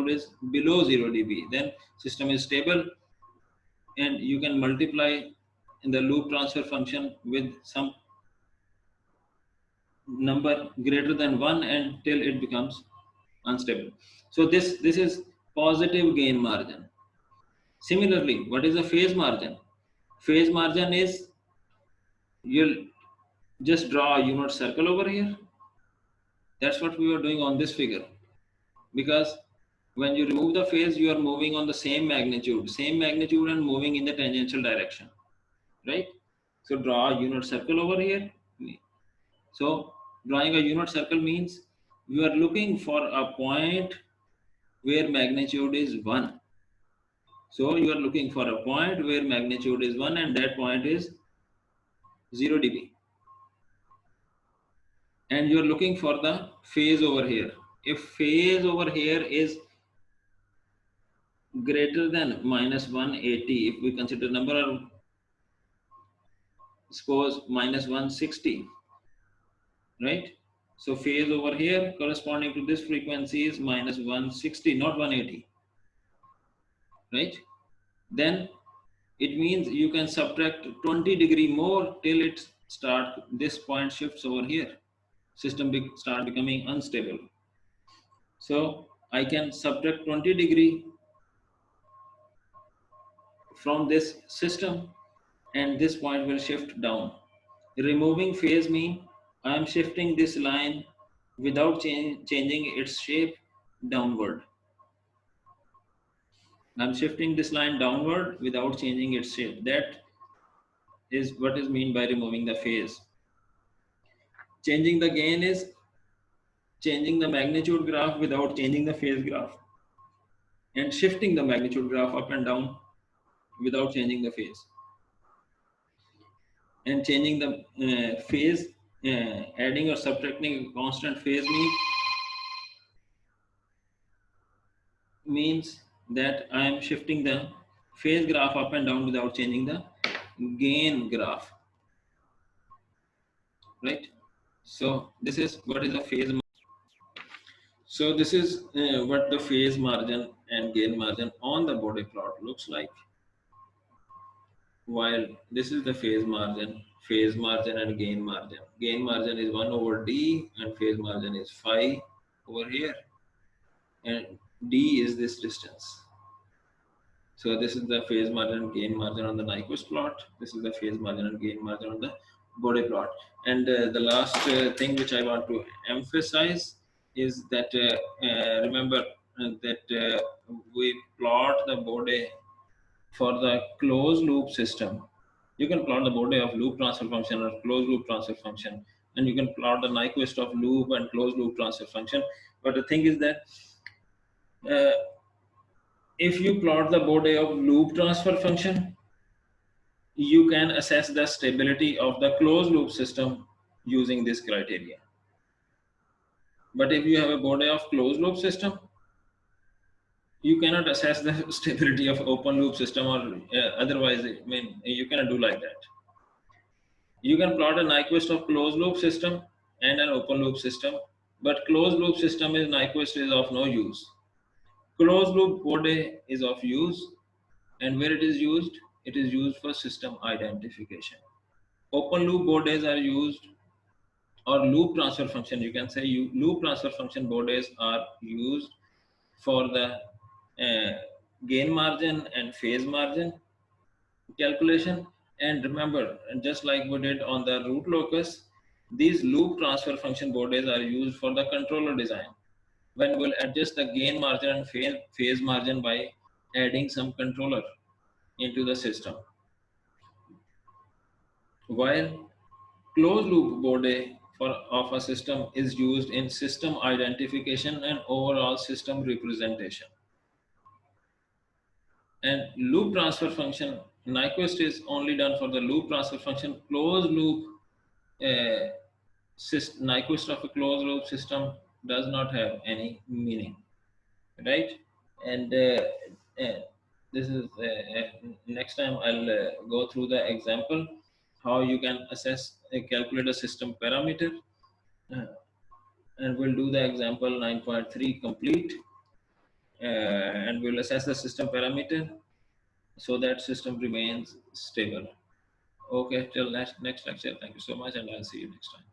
magnitude is below 0 dB, then system is stable, and you can multiply in the loop transfer function with some number greater than 1 until it becomes unstable. So this is positive gain margin. Similarly, what is the phase margin? Phase margin is, you'll just draw a unit circle over here. That's what we were doing on this figure, because when you remove the phase, you are moving on the same magnitude and moving in the tangential direction, right? So draw a unit circle over here. So drawing a unit circle means you are looking for a point where magnitude is 1. So you are looking for a point where magnitude is 1, and that point is 0 dB. And you are looking for the phase over here. If phase over here is greater than minus 180, if we consider number of, suppose minus 160, right? So phase over here corresponding to this frequency is minus 160, not 180, right? Then it means you can subtract 20 degree more till it start, this point shifts over here, system start becoming unstable. So I can subtract 20 degree from this system, and this point will shift down. Removing phase means I am shifting this line without changing its shape downward. I'm shifting this line downward without changing its shape. That is what is meant by removing the phase. Changing the gain is changing the magnitude graph without changing the phase graph, and shifting the magnitude graph up and down without changing the phase. And changing the phase, adding or subtracting a constant phase means that I am shifting the phase graph up and down without changing the gain graph, right? So this is what is a phase. So this is what the phase margin and gain margin on the Bode plot looks like. While this is the phase margin and gain margin. Gain margin is 1 over d, and phase margin is phi over here, and d is this distance. So this is the phase margin and gain margin on the Nyquist plot. This is the phase margin and gain margin on the Bode plot. And the last thing which I want to emphasize is that remember that we plot the Bode for the closed loop system. You can plot the Bode of loop transfer function or closed loop transfer function, and you can plot the Nyquist of loop and closed loop transfer function. But the thing is that if you plot the Bode of loop transfer function, you can assess the stability of the closed loop system using this criteria. But if you have a Bode of closed loop system, you cannot assess the stability of open loop system, or otherwise, I mean, you cannot do like that. You can plot a Nyquist of closed loop system and an open loop system, but closed loop system is Nyquist is of no use. Closed loop Bode is of use, and where it is used? It is used for system identification. Open loop Bodes are used, or loop transfer function, you can say loop transfer function Bodes are used for the gain margin and phase margin calculation. And remember, just like we did on the root locus, these loop transfer function Bodes are used for the controller design, when we'll adjust the gain margin and phase margin by adding some controller into the system. While closed loop Bode of a system is used in system identification and overall system representation. And loop transfer function, Nyquist is only done for the loop transfer function. Closed loop Nyquist of a closed loop system does not have any meaning, right? And this is next time I'll go through the example how you can assess calculate a system parameter, and we'll do the example 9.3 complete. and we'll assess the system parameter so that system remains stable. Okay, till next lecture. Thank you so much, and I'll see you next time.